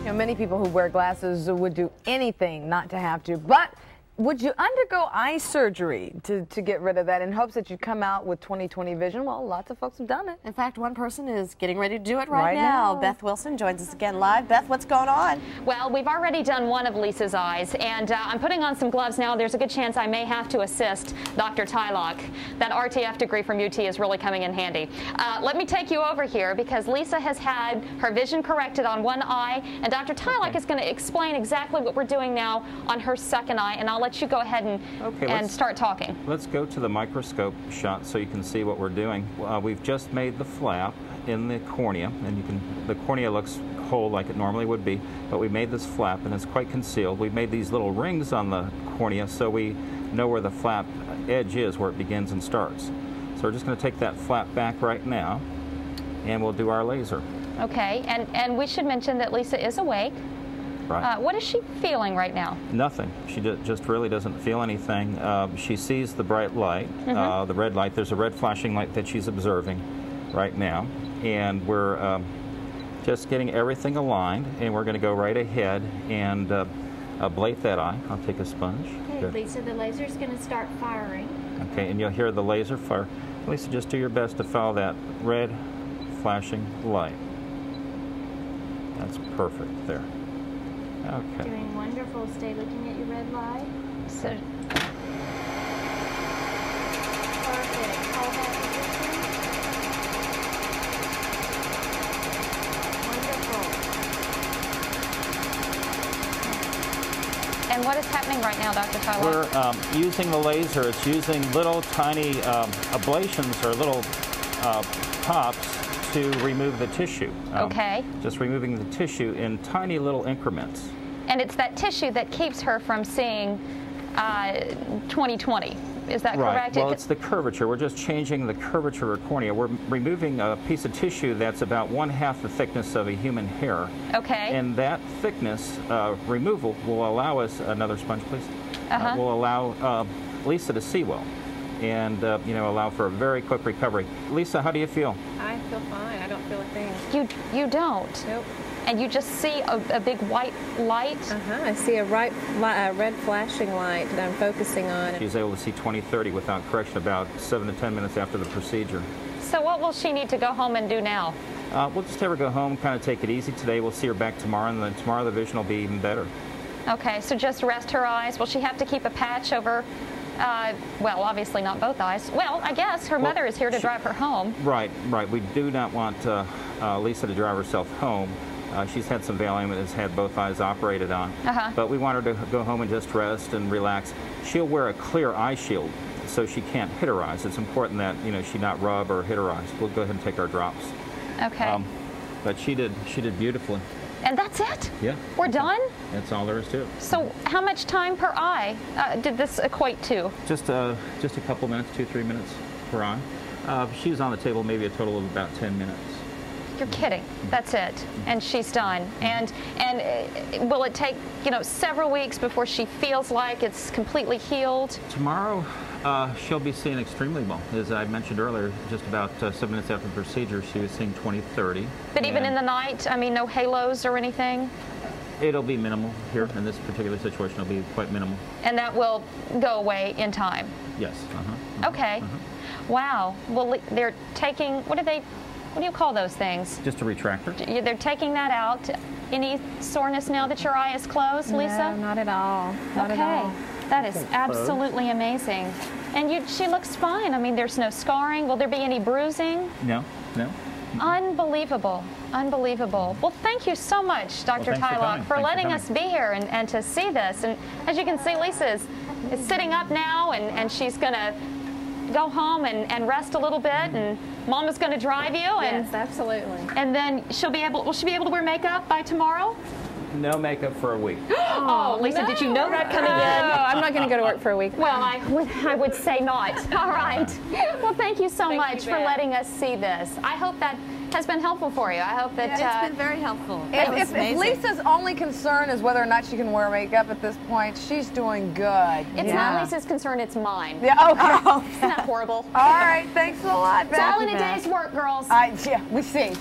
know, many people who wear glasses would do anything not to have to, but would you undergo eye surgery to get rid of that in hopes that you'd come out with 20/20 vision? Well, lots of folks have done it. In fact, one person is getting ready to do it right now. Beth Wilson joins us again live. Beth, what's going on? Well, we've already done one of Lisa's eyes, and I'm putting on some gloves now. There's a good chance I may have to assist Dr. Tylock. That RTF degree from UT is really coming in handy. Let me take you over here because Lisa has had her vision corrected on one eye, and Dr. Tylock is going to explain exactly what we're doing now on her second eye, and I'll let you go ahead and start talking. Let's go to the microscope shot so you can see what we're doing. We've just made the flap in the cornea, and the cornea looks whole like it normally would be, but we made this flap and it's quite concealed. We've made these little rings on the cornea so we know where the flap edge is, where it begins and starts. So we're just going to take that flap back right now and we'll do our laser. Okay, and we should mention that Lisa is awake. Right. What is she feeling right now? Nothing. She just really doesn't feel anything. She sees the bright light, the red light. There's a red flashing light that she's observing right now. And we're just getting everything aligned, and we're going to go right ahead and ablate that eye. I'll take a sponge. Okay, Good. Lisa, the laser's going to start firing. Okay, and you'll hear the laser fire. Lisa, just do your best to follow that red flashing light. That's perfect there. Okay. Doing wonderful. Stay looking at your red light. So, Perfect. Hold that position. Wonderful. and what is happening right now, Dr. Tylock? We're using the laser. It's using little tiny ablations or little pops to remove the tissue. Okay. Just removing the tissue in tiny little increments. And it's that tissue that keeps her from seeing 20/20. Is that Right. correct? Well, it's the curvature. We're just changing the curvature of cornea. We're removing a piece of tissue that's about 1/2 the thickness of a human hair. Okay. And that thickness removal will allow us, another sponge please, will allow Lisa to see well and you know, allow for a very quick recovery. Lisa, how do you feel? I feel fine. I don't feel a thing. You don't? Nope. And you just see a big white light? I see a red flashing light that I'm focusing on. She's able to see 20/30 without correction about 7 to 10 minutes after the procedure. So what will she need to go home and do now? We'll just have her go home, kind of take it easy today. We'll see her back tomorrow, and then tomorrow the vision will be even better. Okay, so just rest her eyes. Will she have to keep a patch over, well, obviously not both eyes. Well, I guess her mother is here to drive her home. Right, right. We do not want Lisa to drive herself home. She's had some Valium and has had both eyes operated on. But we want her to go home and just rest and relax. She'll wear a clear eye shield so she can't hit her eyes. It's important that, you know, she not rub or hit her eyes. We'll go ahead and take our drops. Okay. But she did beautifully. And that's it? Yeah. We're done? That's all there is to it. So how much time per eye did this equate to? Just a couple minutes, 2-3 minutes per eye. She was on the table maybe a total of about 10 minutes. You're kidding. That's it. And she's done. And will it take, you know, several weeks before she feels like it's completely healed? Tomorrow, she'll be seeing extremely well. As I mentioned earlier, just about 7 minutes after the procedure, she was seeing 20/30. But even in the night, I mean, no halos or anything? It'll be minimal here in this particular situation. It'll be quite minimal. And that will go away in time? Yes. Okay. Wow. Well, they're taking, what do you call those things? Just a retractor. They're taking that out. Any soreness now that your eye is closed, Lisa? No, not at all. Not at all. That is absolutely amazing. And she looks fine. I mean, there's no scarring. Will there be any bruising? No, no. Unbelievable. Unbelievable. Well, thank you so much, Dr. Tylock, for letting us be here and to see this. And as you can see, Lisa is sitting up now, and she's going to go home and rest a little bit, and Mama's going to drive you. And, yes, absolutely. And then will she be able to wear makeup by tomorrow? No makeup for a week. Oh, Lisa, did you know that coming in? No, I'm not going to go to work for a week. Well, I would say not. All right. Well, thank you so much for letting us see this. I hope that has been helpful for you. I hope that it's been very helpful. If Lisa's only concern is whether or not she can wear makeup at this point, she's doing good. It's not Lisa's concern, it's mine. Yeah, okay. Isn't that horrible? All right, thanks a lot, Beth. It's all in a day's work, girls. Yeah, we see.